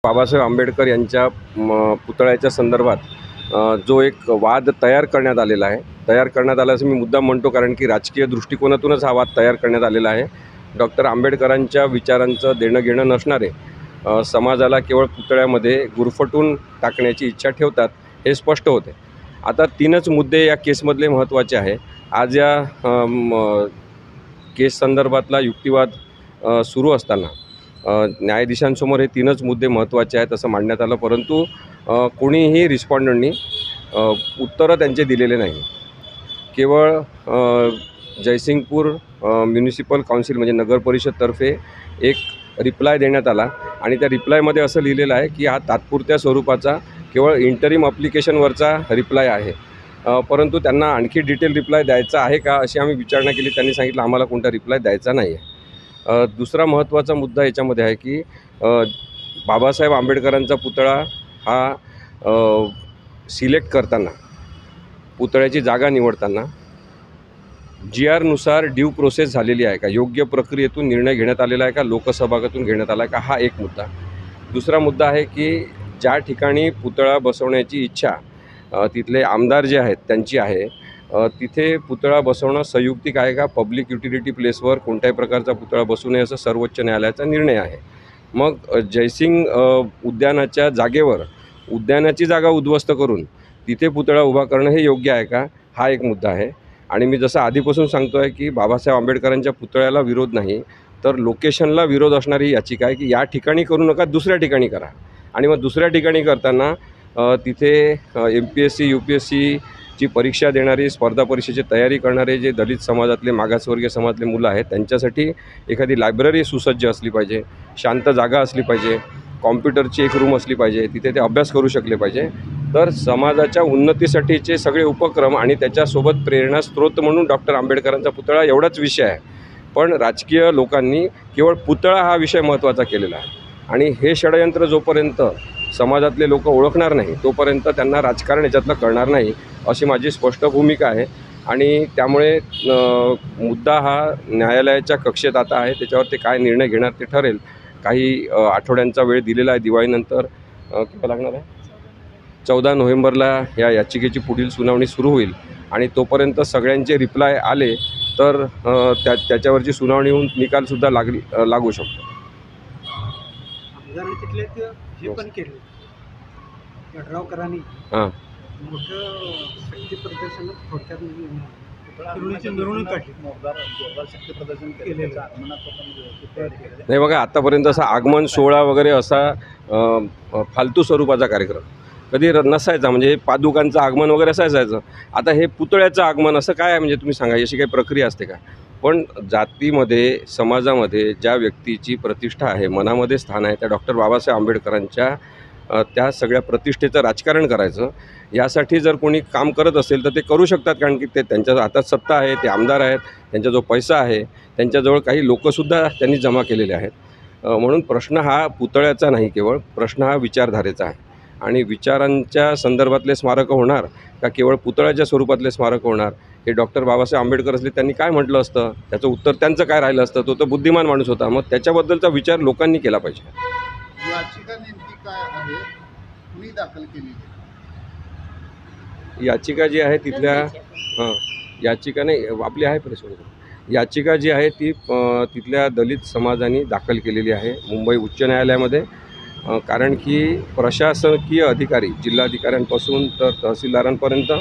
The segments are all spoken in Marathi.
बाबासाहेब आंबेडकर यांच्या पुतळ्याच्या संदर्भात जो एक वाद तयार करण्यात आलेला आहे, तयार करण्यात आला असं मी मुद्दाम म्हणतो, कारण की राजकीय दृष्टिकोनातूनच हा वाद तयार करण्यात आलेला आहे. डॉक्टर आंबेडकरांच्या विचारांचं देणं घेणं नसणारे समाजाला केवळ पुतळ्यामध्ये गुरफटून टाकण्याची इच्छा ठेवतात, हे स्पष्ट होते. आता 3च मुद्दे या केसमधले महत्त्वाचे आहे. आज या केस संदर्भातला युक्तिवाद सुरू असताना न्यायाधीशांसमोर हे 3च मुद्दे महत्त्वाचे आहेत असं मांडण्यात आलं, परंतु कोणीही रिस्पॉन्डंटनी उत्तरं त्यांचे दिलेले नाही. केवळ जयसिंगपूर म्युनिसिपल काउन्सिल म्हणजे नगर परिषदतर्फे एक रिप्लाय देण्यात आला आणि त्या रिप्लायमध्ये असं लिहिलेलं आहे की हा तात्पुरत्या स्वरूपाचा केवळ इंटरिम ॲप्लिकेशनवरचा रिप्लाय आहे. परंतु त्यांना आणखी डिटेल रिप्लाय द्यायचा आहे का अशी आम्ही विचारणा केली. त्यांनी सांगितलं आम्हाला कोणता रिप्लाय द्यायचा नाही आहे. दुसरा महत्त्वाचा मुद्दा याच्यामध्ये आहे की बाबासाहेब आंबेडकरांचा पुतळा हा सिलेक्ट करताना, पुतळ्याची जागा निवडताना GR नुसार ड्यू प्रोसेस झालेली आहे का, योग्य प्रक्रियेतून निर्णय घेण्यात आलेला आहे का, लोकसहभागातून घेण्यात आला आहे का, हा एक मुद्दा. दुसरा मुद्दा आहे की ज्या ठिकाणी पुतळा बसवण्याची इच्छा तिथले आमदार जे आहेत त्यांची आहे, तिथे पुतळा बसवणं संयुक्तिक आहे का, पब्लिक युटिलिटी प्लेसवर कोणत्याही प्रकारचा पुतळा बसू नये असं सर्वोच्च न्यायालयाचा निर्णय आहे. मग जयसिंग उद्यानाच्या जागेवर उद्यानाची जागा उद्ध्वस्त करून तिथे पुतळा उभा करणं हे योग्य आहे का, हा एक मुद्दा आहे. आणि मी जसं आधीपासून सांगतो आहे की बाबासाहेब आंबेडकरांच्या पुतळ्याला विरोध नाही, तर लोकेशनला विरोध असणारी याचिका आहे की या ठिकाणी करू नका, दुसऱ्या ठिकाणी करा. आणि मग दुसऱ्या ठिकाणी करताना तिथे MPSC UPSCची परीक्षा देणारी, स्पर्धा परीक्षेची तयारी करणारे जे दलित समाजातले, मागासवर्गीय समाजातले मुलं आहेत त्यांच्यासाठी एखादी लायब्ररी सुसज्ज असली पाहिजे, शांत जागा असली पाहिजे, कॉम्प्युटरची एक रूम असली पाहिजे, तिथे ते अभ्यास करू शकले पाहिजे. तर समाजाच्या उन्नतीसाठीचे सगळे उपक्रम आणि त्याच्यासोबत प्रेरणास्त्रोत म्हणून डॉक्टर आंबेडकरांचा पुतळा एवढाच विषय आहे. पण राजकीय लोकांनी केवळ पुतळा हा विषय महत्त्वाचा केलेला आहे आणि हे षडयंत्र जोपर्यंत समाजातले लोक ओळखणार नाही तोपर्यंत त्यांना राजकारण याच्यातलं कळणार नाही, अशी माझी स्पष्ट भूमिका आहे. आणि त्यामुळे मुद्दा हा न्यायालयाच्या कक्षेत आता आहे. त्याच्यावर ते काय निर्णय घेणार ते ठरेल. काही आठवड्यांचा वेळ दिलेला आहे. दिवाळीनंतर किती लागणार आहे, 14 नोव्हेंबरला या याचिकेची पुढील सुनावणी सुरू होईल आणि तोपर्यंत सगळ्यांचे रिप्लाय आले तर त्याच्यावरची सुनावणी होऊन निकालसुद्धा लागू शकतो. हे पण केले यड्रावकरांनी मोठं शक्ती प्रदर्शन थोडक्यात मिरवणूक काढली, शक्ती प्रदर्शन केलेलं. नाही बघा, आत्तापर्यंत असा आगमन सोहळा वगैरे असा फालतू स्वरूपाचा कार्यक्रम कधी नसायचा. म्हणजे पादुकांचं आगमन वगैरे असायचं. आता हे पुतळ्याचं आगमन असं काय आहे, म्हणजे तुम्ही सांगा अशी काही प्रक्रिया असते का? पण जातीमध्ये, समाजामध्ये ज्या व्यक्तीची प्रतिष्ठा आहे, मनामध्ये स्थान आहे, त्या डॉक्टर बाबासाहेब आंबेडकरांच्या त्या सगळ्या प्रतिष्ठेचं राजकारण करायचं, यासाठी जर कोणी काम करत असेल तर ते करू शकतात. कारण की ते त्यांच्या हातात सत्ता आहे, ते आमदार आहेत, त्यांच्याजवळ पैसा आहे, त्यांच्याजवळ काही लोकंसुद्धा त्यांनी जमा केलेले आहेत. म्हणून प्रश्न हा पुतळ्याचा नाही, केवळ प्रश्न हा विचारधारेचा आहे. आणि विचारांच्या संदर्भातले स्मारकं होणार का केवळ पुतळ्याच्या स्वरूपातले स्मारकं होणार, हे डॉक्टर बाबासाहेब आंबेडकर असले त्यांनी काय म्हटलं असतं, त्याचं उत्तर त्यांचं काय राहिलं असतं. तो तर बुद्धिमान माणूस होता. मग त्याच्याबद्दलचा विचार लोकांनी केला पाहिजे. याचिका नेमकी काय आहे, कुणी दाखल केली? याचिका जी आहे तिथल्या याचिका नाही, आपली आहे प्रेसवर. याचिका जी आहे ती तिथल्या दलित समाजाने दाखल केलेली आहे मुंबई उच्च न्यायालयामध्ये. कारण की प्रशासकीय अधिकारी, जिल्हाधिकाऱ्यांपासून तर तहसीलदारांपर्यंत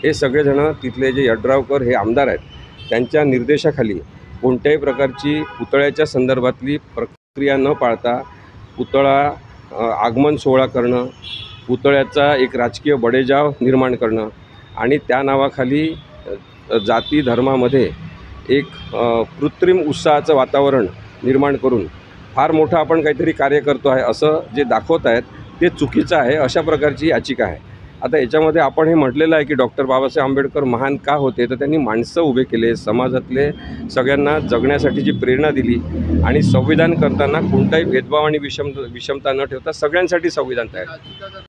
हे सगळेजणं तिथले जे यड्रावकर हे आमदार आहेत, त्यांच्या निर्देशाखाली कोणत्याही प्रकारची पुतळ्याच्या संदर्भातली प्रक्रिया न पाळता पुतळा आगमन सोहळा करणं, पुतळ्याचा एक राजकीय बडेजाव निर्माण करणं आणि त्या नावाखाली जाती धर्मामध्ये एक कृत्रिम उत्साहाचं वातावरण निर्माण करून फार मोठं आपण काहीतरी कार्य करतो आहे असं जे दाखवत आहेत ते चुकीचं आहे. अशा प्रकारची याचिका आहे. आता याच्यामध्ये आपण हे म्हटलेलं आहे की डॉक्टर बाबासाहेब आंबेडकर महान का होते, तर त्यांनी माणसं उभे केले, समाजातले सगळ्यांना जगण्यासाठीची प्रेरणा दिली आणि संविधान करताना कोणताही भेदभाव आणि विषमता न ठेवता सगळ्यांसाठी संविधान तयार.